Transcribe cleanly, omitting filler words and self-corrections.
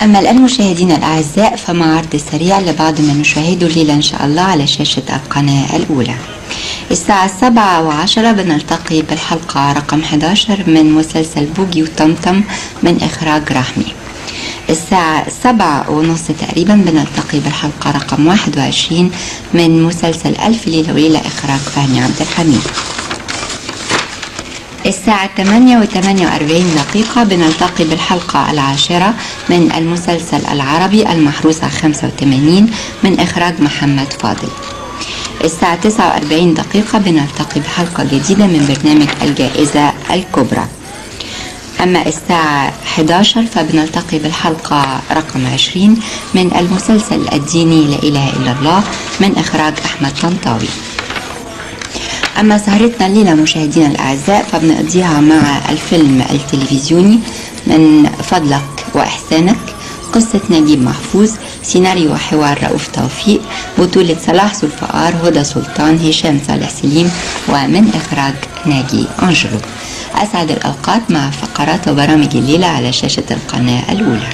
أما الآن مشاهدينا الأعزاء فمع عرض سريع لبعض ما نشاهده الليلة إن شاء الله على شاشة القناة الأولى. الساعة 7:10 بنلتقي بالحلقة رقم 11 من مسلسل بوجي وطمطم من إخراج رحمي. الساعة 7:30 تقريبا بنلتقي بالحلقة رقم 21 من مسلسل ألف ليلة وليلة إخراج فهمي عبد الحميد. الساعة 8:48 بنلتقي بالحلقة 10 من المسلسل العربي المحروسة 85 من إخراج محمد فاضل. الساعة 49 بنلتقي بحلقة جديدة من برنامج الجائزة الكبرى. أما الساعة 11 فبنلتقي بالحلقة رقم 20 من المسلسل الديني لا إله إلا الله من إخراج أحمد طنطاوي. أما سهرتنا الليلة مشاهدينا الأعزاء فبنقضيها مع الفيلم التلفزيوني من فضلك وإحسانك، قصة نجيب محفوظ، سيناريو وحوار رؤوف توفيق، بطولة صلاح ذوالفقار، هدى سلطان، هشام صالح سليم، ومن إخراج ناجي أنجلو. أسعد الأوقات مع فقرات وبرامج الليلة على شاشة القناة الأولى.